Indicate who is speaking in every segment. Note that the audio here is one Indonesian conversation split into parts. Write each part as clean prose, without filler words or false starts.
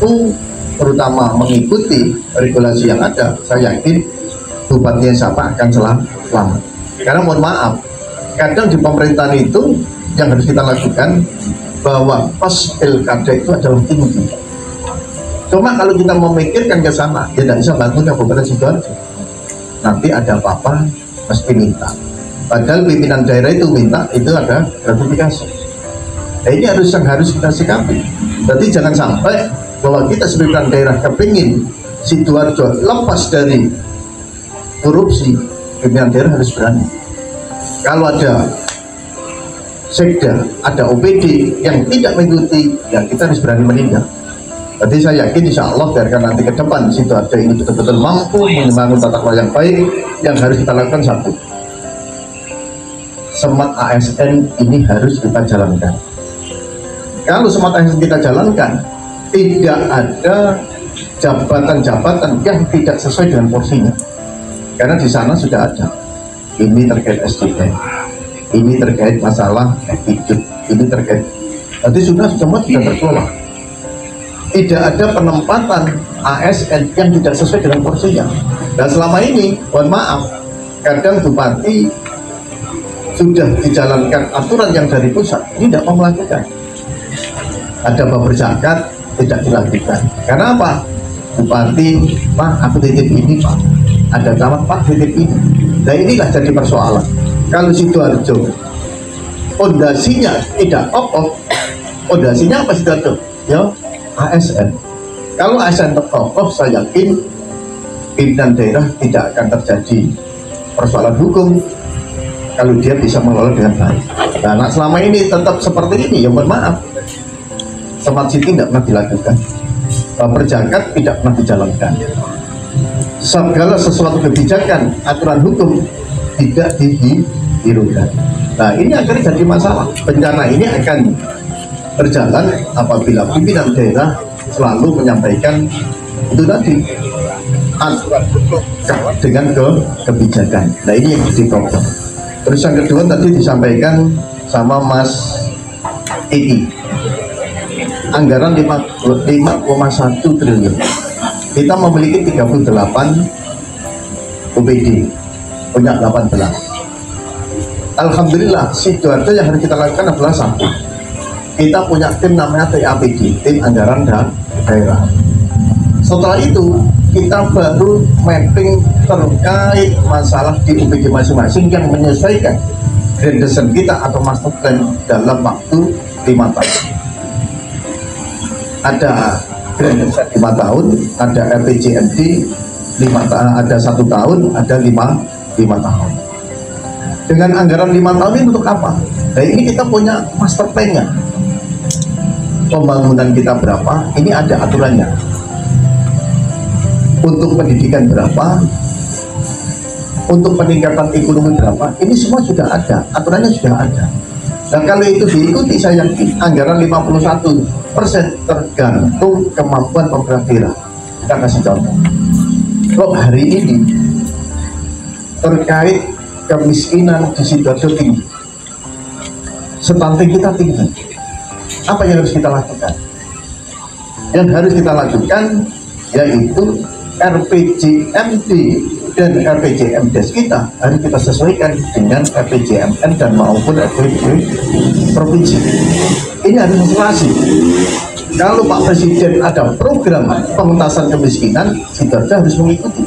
Speaker 1: mampu terutama mengikuti regulasi yang ada, saya yakin bupati yang siapa akan selamat. Karena mohon maaf, kadang di pemerintahan itu yang harus kita lakukan bahwa pas pilkada itu adalah tinggi. Cuma kalau kita memikirkan ke sana, ya tidak bisa bantu Kabupaten Sidoarjo. Nanti ada apa-apa mesti minta. Padahal pimpinan daerah itu minta, itu ada gratifikasi. Nah, ini harus kita sikapi. Jadi jangan sampai bahwa kita sebagai pimpinan daerah kepingin Sidoarjo lepas dari korupsi, pimpinan daerah harus berani. Kalau ada sekda, ada OPD yang tidak mengikuti, ya kita harus berani menindak. Jadi saya yakin insya Allah biarkan nanti ke depan Sidoarjo ini betul-betul mampu membangun tata kelola yang baik. Yang harus kita lakukan satu, Smart ASN ini harus kita jalankan. Kalau Smart ASN kita jalankan, tidak ada jabatan-jabatan yang tidak sesuai dengan porsinya. Karena di sana sudah ada. Ini terkait SDM, ini terkait masalah hidup, ini terkait. Nanti semua sudah terkelola. Tidak ada penempatan ASN yang tidak sesuai dengan porsinya. Dan selama ini, mohon maaf, kadang bupati sudah dijalankan aturan yang dari pusat, ini tidak mau melakukan. Ada baper zakat, tidak dilakukan. Karena apa? Bupati, Pak, aku titip ini, Pak. Ada camat, Pak, titip ini. Nah inilah jadi persoalan. Kalau Sidoarjo pondasinya tidak kokoh, pondasinya apa Sidoarjo? Ya ASN. Kalau ASN kokoh, saya yakin pimpinan daerah tidak akan terjadi persoalan hukum kalau dia bisa mengelola dengan baik. Nah selama ini tetap seperti ini, ya mohon maaf, Smart City tidak pernah dilakukan, perjakat tidak pernah dijalankan, segala sesuatu kebijakan aturan hukum tidak dihiraukan. Nah ini akhirnya jadi masalah. Bencana ini akan berjalan apabila pimpinan daerah selalu menyampaikan itu tadi aturan hukum dengan kebijakan. Nah ini yang diprogram. Terus yang kedua tadi disampaikan sama Mas Iki, anggaran 5,1 triliun. Kita memiliki 38 OPD, punya 18. Alhamdulillah, Sidoarjo yang harus kita lakukan adalah satu. Kita punya tim namanya TAPD, tim anggaran dan daerah. Setelah itu kita baru mapping terkait masalah di OPD masing-masing yang menyesuaikan grandesan kita atau master plan dalam waktu 5 tahun. Ada grandesan 5 tahun, ada RPJMD 5 tahun, ada 1 tahun, ada 5 tahun. Dengan anggaran 5 tahun ini untuk apa? Nah ini kita punya master plan-nya. Pembangunan kita berapa, ini ada aturannya. Untuk pendidikan berapa, untuk peningkatan ekonomi berapa, ini semua sudah ada, aturannya sudah ada. Dan kalau itu diikuti, saya yakin anggaran 51% tergantung kemampuan pemerintah daerah. Kita kasih contoh. Kok hari ini terkait kemiskinan di Sidoarjo tinggi, stunting kita tinggi. Apa yang harus kita lakukan? Yang harus kita lakukan yaitu RPJMD dan RPJMDes kita harus kita sesuaikan dengan RPJMN dan maupun RPJ provinsi. Ini harus sesuai. Kalau Pak Presiden ada program pengentasan kemiskinan, Sidoarjo harus mengikuti.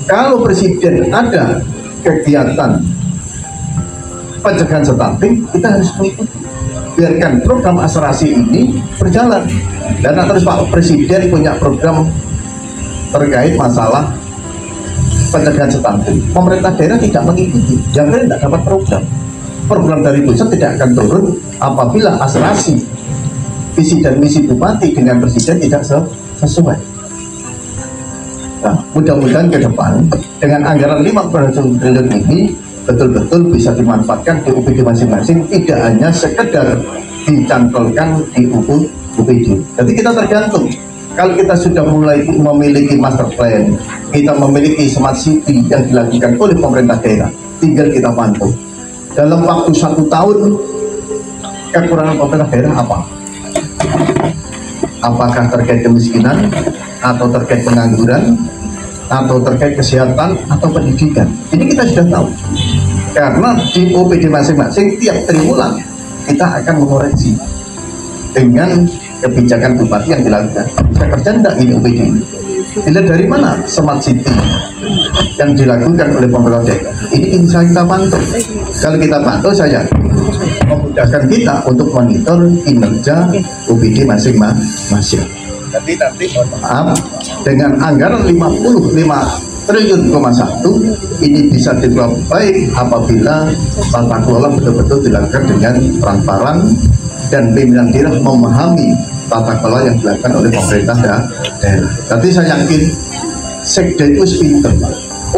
Speaker 1: Kalau Presiden ada kegiatan pencegahan stunting, kita harus mengikuti. Biarkan program asuransi ini berjalan. Dan terus Pak Presiden punya program terkait masalah pencegahan stunting, pemerintah daerah tidak mengikuti, jangan tidak dapat program dari pusat tidak akan turun apabila asuransi visi dan misi bupati dengan presiden tidak sesuai. Nah, mudah-mudahan ke depan dengan anggaran 5 triliun ini betul-betul bisa dimanfaatkan di UPD masing-masing, tidak hanya sekedar dicantolkan di UPD. Jadi kita tergantung. Kalau kita sudah mulai memiliki master plan, kita memiliki smart city yang dilakukan oleh pemerintah daerah, tinggal kita pantau. Dalam waktu 1 tahun, kekurangan pemerintah daerah apa? apakah terkait kemiskinan, atau terkait pengangguran, atau terkait kesehatan, atau pendidikan. Ini kita sudah tahu. Karena di OPD masing-masing tiap triwulan kita akan mengoreksi dengan kebijakan bupati yang dilakukan. Saya kerja enggak ini OPD? Dilihat dari mana smart city yang dilakukan oleh pemerintah daerah ini bisa kita pantau. Kalau kita pantau, saya memudahkan kita untuk monitor kinerja OPD masing-masing. Jadi nanti maaf, dengan anggaran 55 triliun, ini bisa dicapai apabila tata kelola betul-betul dilakukan dengan transparan dan pimpinan daerah memahami tata kelola yang dilakukan oleh pemerintah daerah. Tapi saya yakin Sekda itu pinter,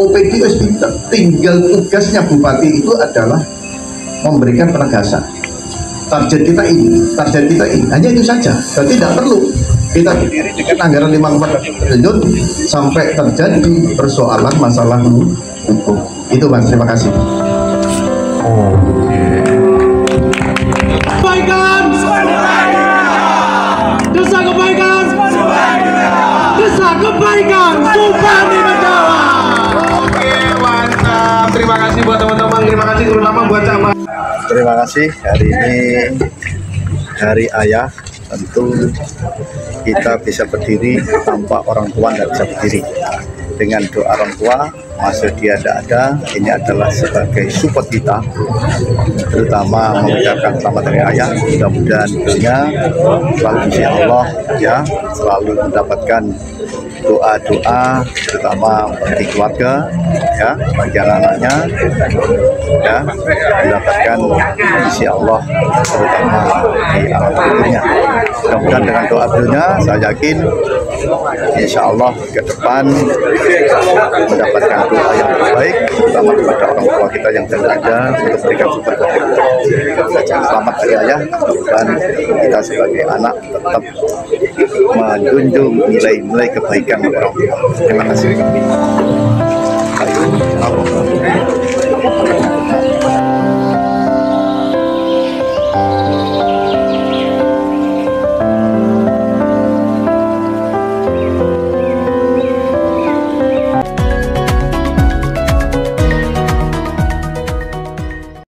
Speaker 1: OPD itu pinter, tinggal tugasnya bupati itu adalah memberikan penegasan. Target kita ini, hanya itu saja. Jadi tidak perlu kita berdiri dengan anggaran 54 triliun sampai terjadi persoalan masalah hukum. Itu Mas, terima kasih.
Speaker 2: Kebaikan, desa kebaikan, desa kebaikan, Bupati Mendawa.
Speaker 3: Oke, mantap. Terima kasih buat teman-teman. Terima kasih terutama buat camat.
Speaker 4: Terima kasih. Hari ini Hari Ayah. Tentu kita bisa berdiri tanpa orang tua tidak bisa berdiri. Dengan doa orang tua, masa dia tidak ada, ini adalah sebagai support kita, terutama mengucapkan selamat Hari Ayah. Mudah-mudahan dunia selalu insya Allah ya selalu mendapatkan doa-doa, terutama bagi keluarga ya, bagi anak-anaknya ya, mendapatkan insya Allah terutama di alam berikutnya. Mudah-mudahan dengan doa dunia, saya yakin insya Allah ke depan mendapatkan doa yang terbaik, terutama kepada orang tua kita yang tidak ada, untuk memberikan support kepada kita. Selamat Hari Ayah. Mudah-mudahan kita sebagai anak tetap menjunjung nilai-nilai kebaikan orang tua. Terima kasih.